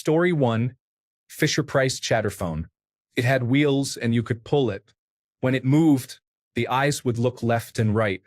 Story 1. Fisher-Price Chatterphone. It had wheels and you could pull it. When it moved, the eyes would look left and right.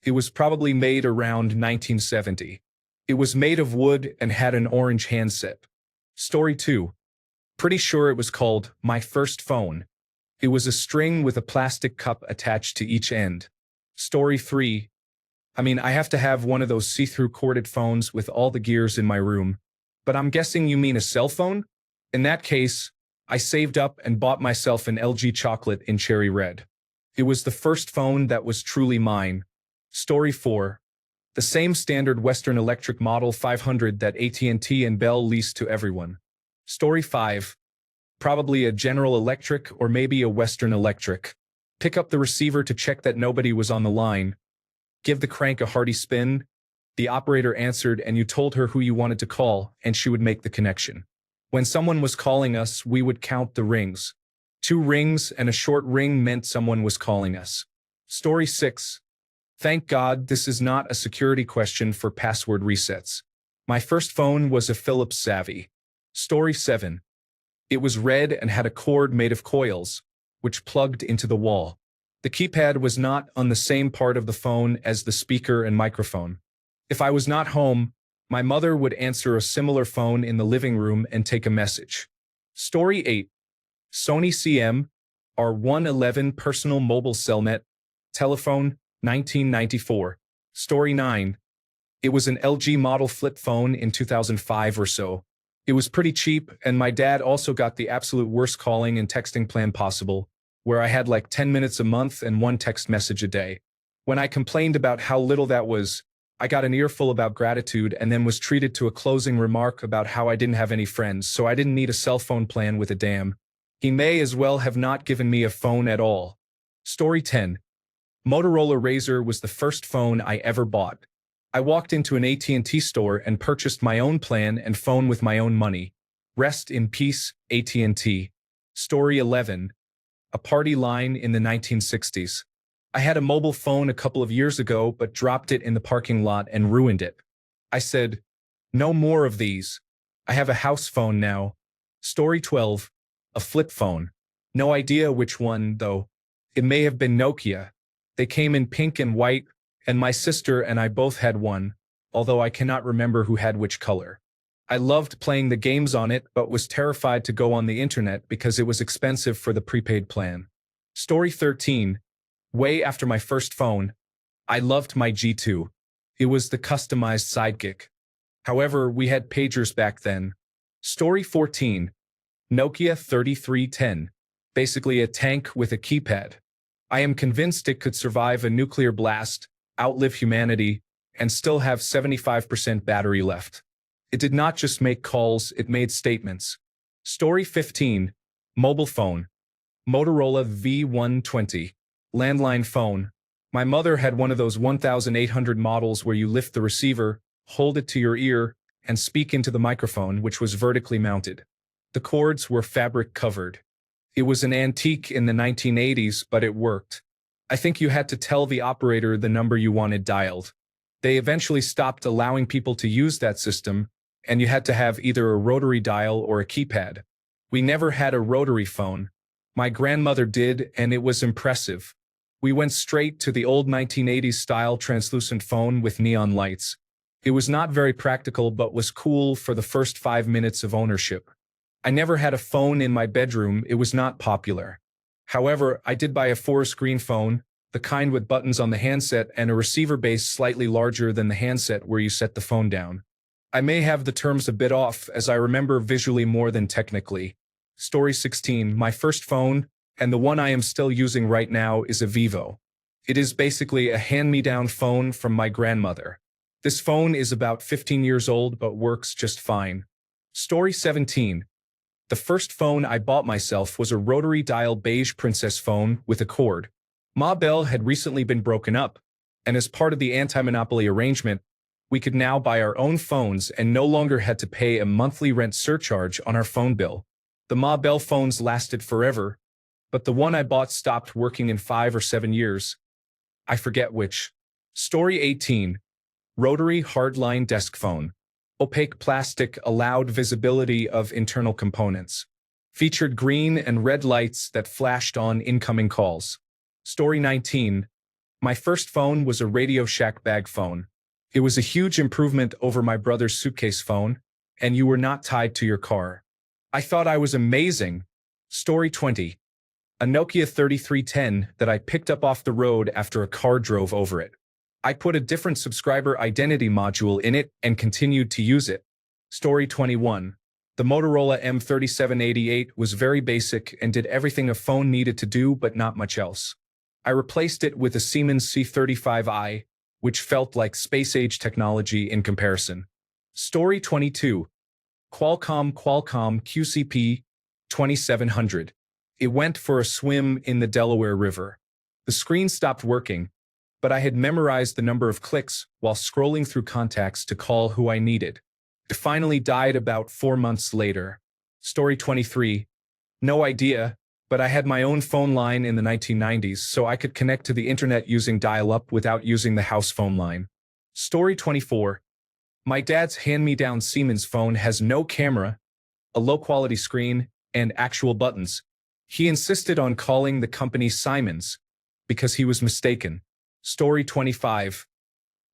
It was probably made around 1970. It was made of wood and had an orange handset. Story 2. Pretty sure it was called My First Phone. It was a string with a plastic cup attached to each end. Story 3. I have to have one of those see-through corded phones with all the gears in my room. But I'm guessing you mean a cell phone? In that case, I saved up and bought myself an LG chocolate in cherry red. It was the first phone that was truly mine. Story 4. The same standard Western Electric Model 500 that AT&T and Bell leased to everyone. Story 5. Probably a General Electric or maybe a Western Electric. Pick up the receiver to check that nobody was on the line. Give the crank a hearty spin. The operator answered and you told her who you wanted to call and she would make the connection. When someone was calling us, we would count the rings. 2 rings and a short ring meant someone was calling us. Story 6. Thank God this is not a security question for password resets. My first phone was a Philips Savvy. Story 7. It was red and had a cord made of coils, which plugged into the wall. The keypad was not on the same part of the phone as the speaker and microphone. If I was not home, my mother would answer a similar phone in the living room and take a message. Story 8. Sony CM R111 Personal Mobile Cellnet Telephone, 1994. Story 9. It was an LG model flip phone in 2005 or so. It was pretty cheap, and my dad also got the absolute worst calling and texting plan possible, where I had like 10 minutes a month and 1 text message a day. When I complained about how little that was, I got an earful about gratitude and then was treated to a closing remark about how I didn't have any friends, so I didn't need a cell phone plan with a damn. He may as well have not given me a phone at all. Story 10. Motorola Razr was the first phone I ever bought. I walked into an AT&T store and purchased my own plan and phone with my own money. Rest in peace, AT&T. Story 11. A party line in the 1960s. I had a mobile phone a couple of years ago but dropped it in the parking lot and ruined it. I said, no more of these. I have a house phone now. Story 12. A flip phone. No idea which one, though. It may have been Nokia. They came in pink and white, and my sister and I both had one, although I cannot remember who had which color. I loved playing the games on it but was terrified to go on the internet because it was expensive for the prepaid plan. Story 13. Way after my first phone, I loved my G2. It was the customized sidekick. However, we had pagers back then. Story 14. Nokia 3310. Basically a tank with a keypad. I am convinced it could survive a nuclear blast, outlive humanity, and still have 75% battery left. It did not just make calls, it made statements. Story 15. Mobile phone. Motorola V120. Landline phone. My mother had one of those 1800 models where you lift the receiver, hold it to your ear, and speak into the microphone, which was vertically mounted. The cords were fabric covered. It was an antique in the 1980s, but it worked. I think you had to tell the operator the number you wanted dialed. They eventually stopped allowing people to use that system, and you had to have either a rotary dial or a keypad. We never had a rotary phone. My grandmother did, and it was impressive. We went straight to the old 1980s style translucent phone with neon lights. It was not very practical but was cool for the first 5 minutes of ownership. I never had a phone in my bedroom, it was not popular. However, I did buy a 4-screen phone, the kind with buttons on the handset and a receiver base slightly larger than the handset where you set the phone down. I may have the terms a bit off as I remember visually more than technically. Story 16. My first phone, and the one I am still using right now, is a Vivo. It is basically a hand-me-down phone from my grandmother. This phone is about 15 years old but works just fine. Story 17. The first phone I bought myself was a rotary dial beige princess phone with a cord. Ma Bell had recently been broken up, and as part of the anti-monopoly arrangement, we could now buy our own phones and no longer had to pay a monthly rent surcharge on our phone bill. The Ma Bell phones lasted forever, but the one I bought stopped working in 5 or 7 years. I forget which. Story 18. Rotary hardline desk phone. Opaque plastic allowed visibility of internal components. Featured green and red lights that flashed on incoming calls. Story 19. My first phone was a Radio Shack bag phone. It was a huge improvement over my brother's suitcase phone, and you were not tied to your car. I thought I was amazing. Story 20. A Nokia 3310 that I picked up off the road after a car drove over it. I put a different subscriber identity module in it and continued to use it. Story 21. The Motorola M3788 was very basic and did everything a phone needed to do but not much else. I replaced it with a Siemens C35i, which felt like space-age technology in comparison. Story 22. Qualcomm QCP 2700. It went for a swim in the Delaware River. The screen stopped working, but I had memorized the number of clicks while scrolling through contacts to call who I needed. It finally died about 4 months later. Story 23. No idea, but I had my own phone line in the 1990s, so I could connect to the internet using dial-up without using the house phone line. Story 24. My dad's hand-me-down Siemens phone has no camera, a low-quality screen, and actual buttons. He insisted on calling the company Simons because he was mistaken. Story 25.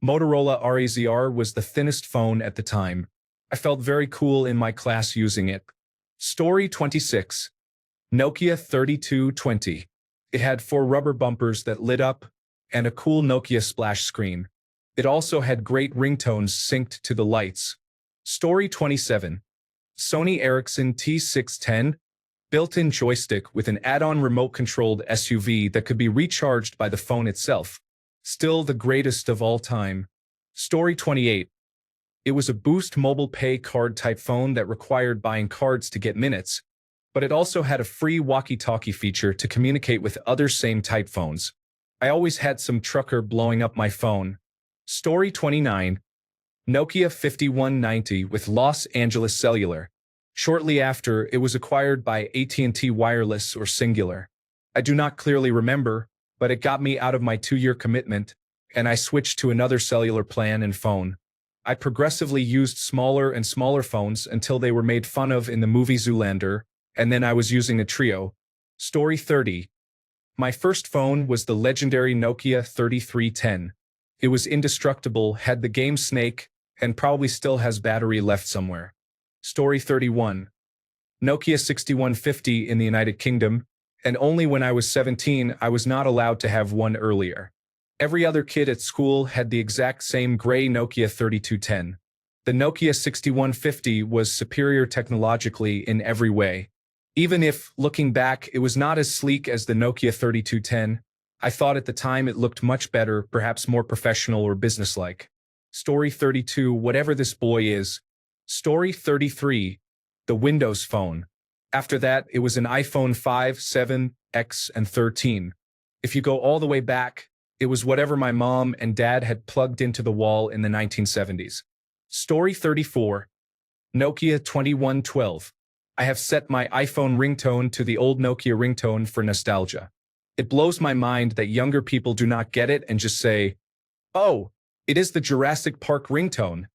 Motorola RAZR was the thinnest phone at the time. I felt very cool in my class using it. Story 26. Nokia 3220. It had 4 rubber bumpers that lit up and a cool Nokia splash screen. It also had great ringtones synced to the lights. Story 27. Sony Ericsson T610. Built-in joystick with an add-on remote-controlled SUV that could be recharged by the phone itself. Still the greatest of all time. Story 28. It was a Boost Mobile Pay card-type phone that required buying cards to get minutes, but it also had a free walkie-talkie feature to communicate with other same-type phones. I always had some trucker blowing up my phone. Story 29. Nokia 5190 with Los Angeles Cellular. Shortly after, it was acquired by AT&T Wireless or Singular. I do not clearly remember, but it got me out of my 2-year commitment, and I switched to another cellular plan and phone. I progressively used smaller and smaller phones until they were made fun of in the movie Zoolander, and then I was using a Trio. Story 30. My first phone was the legendary Nokia 3310. It was indestructible, had the game Snake, and probably still has battery left somewhere. Story 31. Nokia 6150 in the United Kingdom, and only when I was 17 I was not allowed to have one earlier. Every other kid at school had the exact same gray Nokia 3210. The Nokia 6150 was superior technologically in every way. Even if, looking back, it was not as sleek as the Nokia 3210, I thought at the time it looked much better, perhaps more professional or businesslike. Story 32. Whatever this boy is. Story 33. The Windows Phone. After that, it was an iPhone 5, 7, X, and 13. If you go all the way back, it was whatever my mom and dad had plugged into the wall in the 1970s. Story 34. Nokia 2112. I have set my iPhone ringtone to the old Nokia ringtone for nostalgia. It blows my mind that younger people do not get it and just say, "Oh, it is the Jurassic Park ringtone."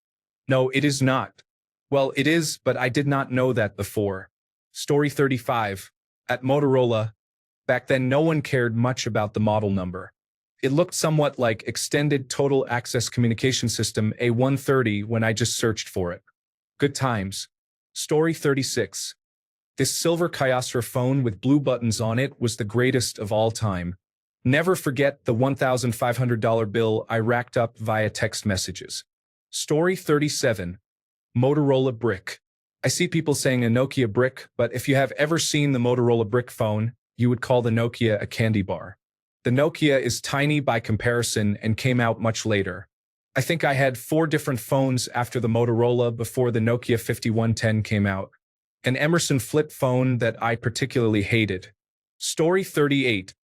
No, it is not. Well, it is, but I did not know that before. Story 35. At Motorola, back then no one cared much about the model number. It looked somewhat like Extended Total Access Communication System A130 when I just searched for it. Good times. Story 36. This silver Kyocera phone with blue buttons on it was the greatest of all time. Never forget the $1,500 bill I racked up via text messages. Story 37. Motorola Brick. I see people saying a Nokia brick, but if you have ever seen the Motorola brick phone, you would call the Nokia a candy bar. The Nokia is tiny by comparison and came out much later. I think I had 4 different phones after the Motorola before the Nokia 5110 came out. An Emerson flip phone that I particularly hated. Story 38.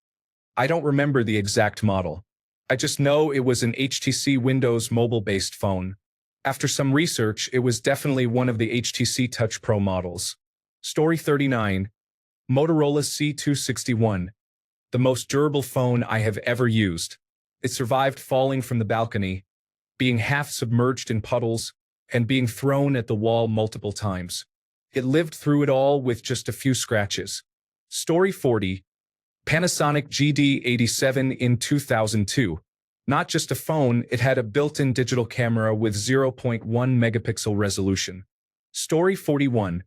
I don't remember the exact model. I just know it was an HTC Windows mobile-based phone. After some research, it was definitely one of the HTC Touch Pro models. Story 39. Motorola C261. The most durable phone I have ever used. It survived falling from the balcony, being half submerged in puddles, and being thrown at the wall multiple times. It lived through it all with just a few scratches. Story 40. Panasonic GD87 in 2002. Not just a phone, it had a built-in digital camera with 0.1 megapixel resolution. Story 41.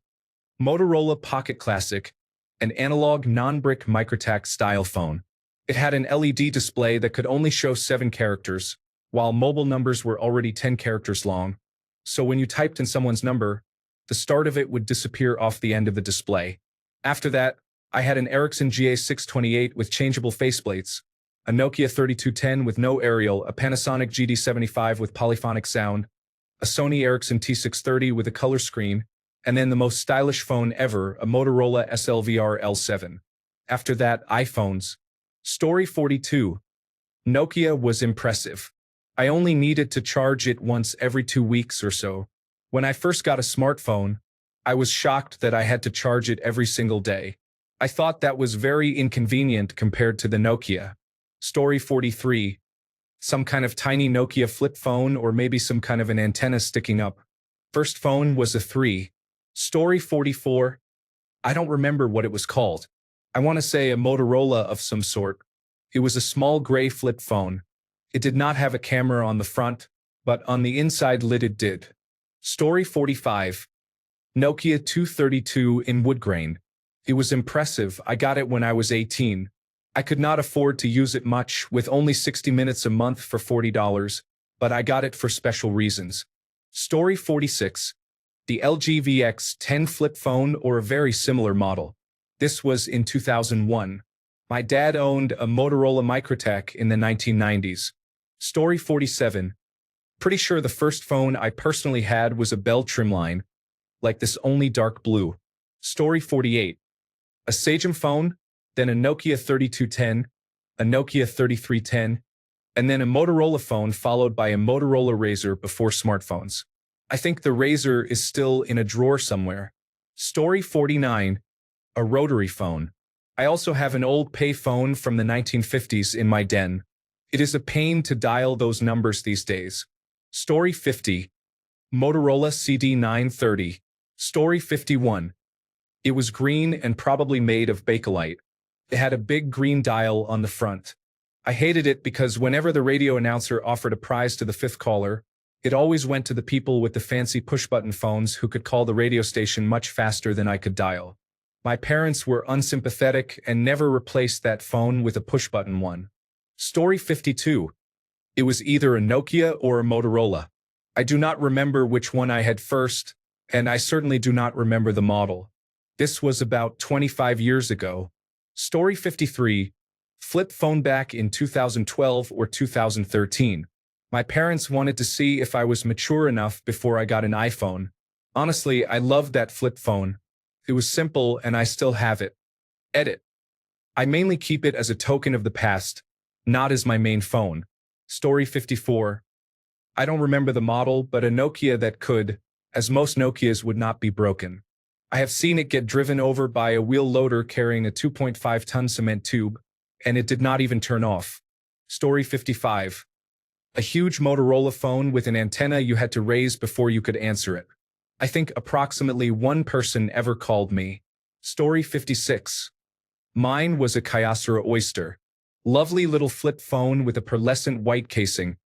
Motorola Pocket Classic, an analog non-brick microtac style phone. It had an LED display that could only show 7 characters, while mobile numbers were already 10 characters long. So when you typed in someone's number, the start of it would disappear off the end of the display. After that, I had an Ericsson GA628 with changeable faceplates, a Nokia 3210 with no aerial, a Panasonic GD75 with polyphonic sound, a Sony Ericsson T630 with a color screen, and then the most stylish phone ever, a Motorola SLVR L7. After that, iPhones. Story 42. Nokia was impressive. I only needed to charge it once every 2 weeks or so. When I first got a smartphone, I was shocked that I had to charge it every single day. I thought that was very inconvenient compared to the Nokia. Story 43. Some kind of tiny Nokia flip phone or maybe some kind of an antenna sticking up. First phone was a 3. Story 44. I don't remember what it was called. I want to say a Motorola of some sort. It was a small gray flip phone. It did not have a camera on the front, but on the inside lid it did. Story 45. Nokia 232 in wood grain. It was impressive. I got it when I was 18. I could not afford to use it much, with only 60 minutes a month for $40, but I got it for special reasons. Story 46. The LG VX10 flip phone or a very similar model. This was in 2001. My dad owned a Motorola Microtech in the 1990s. Story 47. Pretty sure the first phone I personally had was a Bell trimline, like this, only dark blue. Story 48. A Sagem phone, then a Nokia 3210, a Nokia 3310, and then a Motorola phone followed by a Motorola Razr before smartphones. I think the Razr is still in a drawer somewhere. Story 49. A rotary phone. I also have an old pay phone from the 1950s in my den. It is a pain to dial those numbers these days. Story 50. Motorola CD930. Story 51. It was green and probably made of Bakelite. It had a big green dial on the front. I hated it because whenever the radio announcer offered a prize to the 5th caller, it always went to the people with the fancy push-button phones who could call the radio station much faster than I could dial. My parents were unsympathetic and never replaced that phone with a push-button one. Story 52. It was either a Nokia or a Motorola. I do not remember which one I had first, and I certainly do not remember the model. This was about 25 years ago. Story 53. Flip phone back in 2012 or 2013. My parents wanted to see if I was mature enough before I got an iPhone. Honestly, I loved that flip phone. It was simple and I still have it. Edit. I mainly keep it as a token of the past, not as my main phone. Story 54. I don't remember the model, but a Nokia that could, as most Nokias would not be broken. I have seen it get driven over by a wheel loader carrying a 2.5-ton cement tube, and it did not even turn off. Story 55. A huge Motorola phone with an antenna you had to raise before you could answer it. I think approximately one person ever called me. Story 56. Mine was a Kyocera Oyster. Lovely little flip phone with a pearlescent white casing.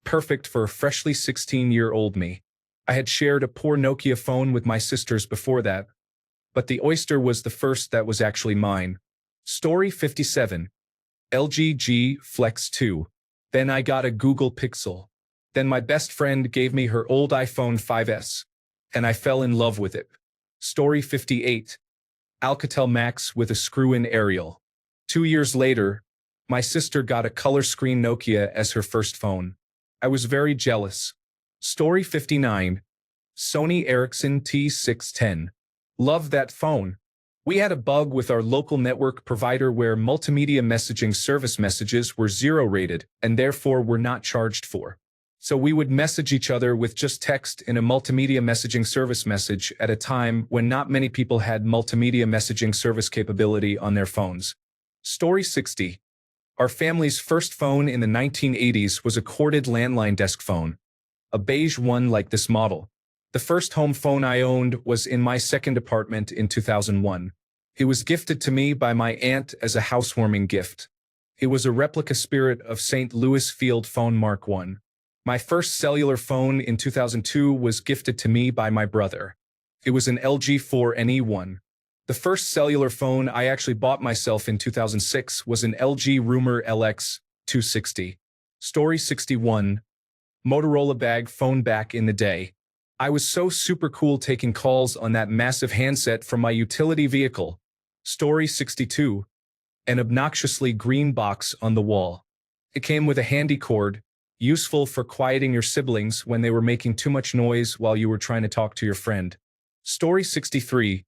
Perfect for a freshly 16-year-old me. I had shared a poor Nokia phone with my sisters before that, but the Oyster was the first that was actually mine. Story 57. LG G Flex 2. Then I got a Google Pixel. Then my best friend gave me her old iPhone 5S, and I fell in love with it. Story 58. Alcatel Max with a screw-in aerial. 2 years later, my sister got a color screen Nokia as her first phone. I was very jealous. Story 59. Sony Ericsson T610. Love that phone. We had a bug with our local network provider where multimedia messaging service messages were 0 rated and therefore were not charged for. So we would message each other with just text in a multimedia messaging service message at a time when not many people had multimedia messaging service capability on their phones. Story 60. Our family's first phone in the 1980s was a corded landline desk phone. A beige one like this model. The first home phone I owned was in my second apartment in 2001. It was gifted to me by my aunt as a housewarming gift. It was a replica Spirit of St. Louis Field phone Mark I. My first cellular phone in 2002 was gifted to me by my brother. It was an LG 4NE1. The first cellular phone I actually bought myself in 2006 was an LG Rumor LX 260. Story 61. Motorola bag phone back in the day. I was so super cool taking calls on that massive handset from my utility vehicle. Story 62. An obnoxiously green box on the wall. It came with a handy cord, useful for quieting your siblings when they were making too much noise while you were trying to talk to your friend. Story 63.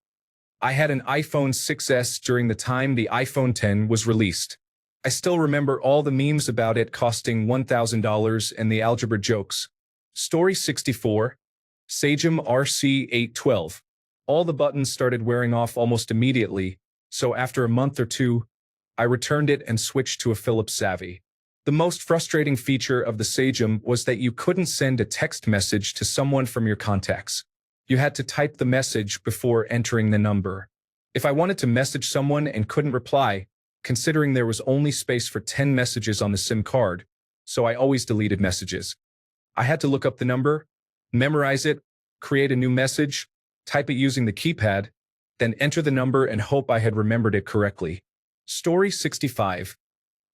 I had an iPhone 6S during the time the iPhone X was released. I still remember all the memes about it costing $1,000 and the algebra jokes. Story 64. Sagem RC812. All the buttons started wearing off almost immediately, so after a month or two, I returned it and switched to a Philips Savvy. The most frustrating feature of the Sagem was that you couldn't send a text message to someone from your contacts. You had to type the message before entering the number. If I wanted to message someone and couldn't reply, considering there was only space for 10 messages on the SIM card, so I always deleted messages. I had to look up the number, memorize it, create a new message, type it using the keypad, then enter the number and hope I had remembered it correctly. Story 65.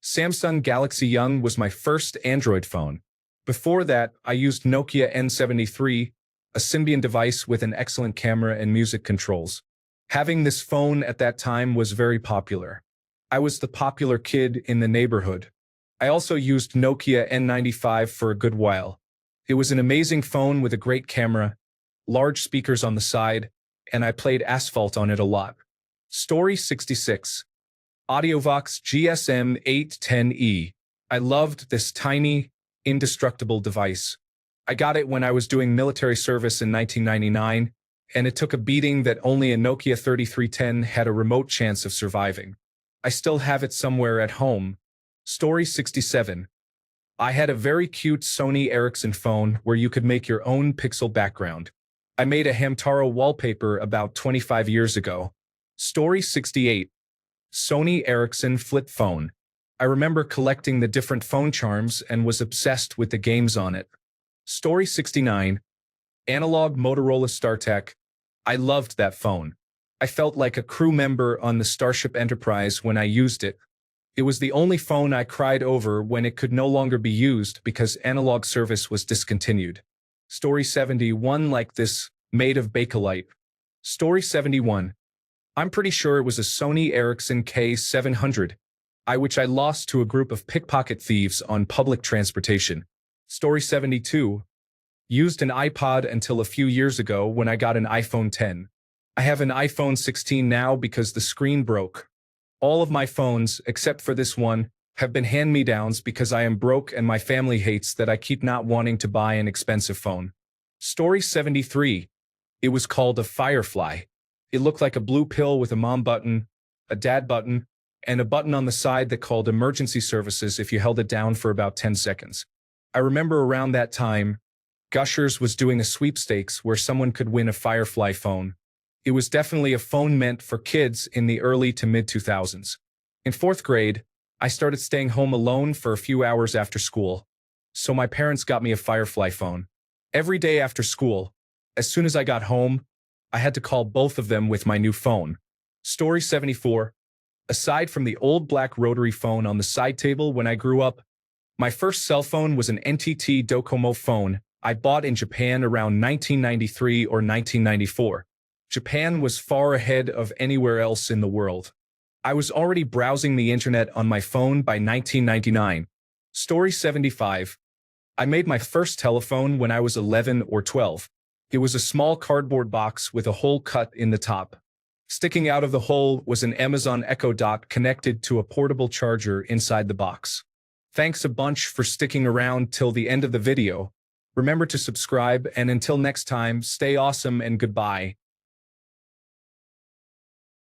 Samsung Galaxy Young was my first Android phone. Before that, I used Nokia N73, a Symbian device with an excellent camera and music controls. Having this phone at that time was very popular. I was the popular kid in the neighborhood. I also used Nokia N95 for a good while. It was an amazing phone with a great camera, large speakers on the side, and I played Asphalt on it a lot. Story 66. Audiovox GSM 810E. I loved this tiny, indestructible device. I got it when I was doing military service in 1999, and it took a beating that only a Nokia 3310 had a remote chance of surviving. I still have it somewhere at home. Story 67. I had a very cute Sony Ericsson phone where you could make your own pixel background. I made a Hamtaro wallpaper about 25 years ago. Story 68. Sony Ericsson flip phone. I remember collecting the different phone charms and was obsessed with the games on it. Story 69. Analog Motorola StarTech. I loved that phone. I felt like a crew member on the Starship Enterprise when I used it. It was the only phone I cried over when it could no longer be used because analog service was discontinued. Story 71. Like this, made of Bakelite. Story 71. I'm pretty sure it was a Sony Ericsson K700, which I lost to a group of pickpocket thieves on public transportation. Story 72. Used an iPod until a few years ago when I got an iPhone X. I have an iPhone 16 now because the screen broke. All of my phones, except for this one, have been hand-me-downs because I am broke and my family hates that I keep not wanting to buy an expensive phone. Story 73. It was called a Firefly. It looked like a blue pill with a mom button, a dad button, and a button on the side that called emergency services if you held it down for about 10 seconds. I remember around that time, Gushers was doing a sweepstakes where someone could win a Firefly phone. It was definitely a phone meant for kids in the early to mid-2000s. In 4th grade, I started staying home alone for a few hours after school, so my parents got me a Firefly phone. Every day after school, as soon as I got home, I had to call both of them with my new phone. Story 74. Aside from the old black rotary phone on the side table when I grew up, my first cell phone was an NTT Docomo phone I bought in Japan around 1993 or 1994. Japan was far ahead of anywhere else in the world. I was already browsing the internet on my phone by 1999. Story 75. I made my first telephone when I was 11 or 12. It was a small cardboard box with a hole cut in the top. Sticking out of the hole was an Amazon Echo Dot connected to a portable charger inside the box. Thanks a bunch for sticking around till the end of the video. Remember to subscribe, and until next time, stay awesome and goodbye.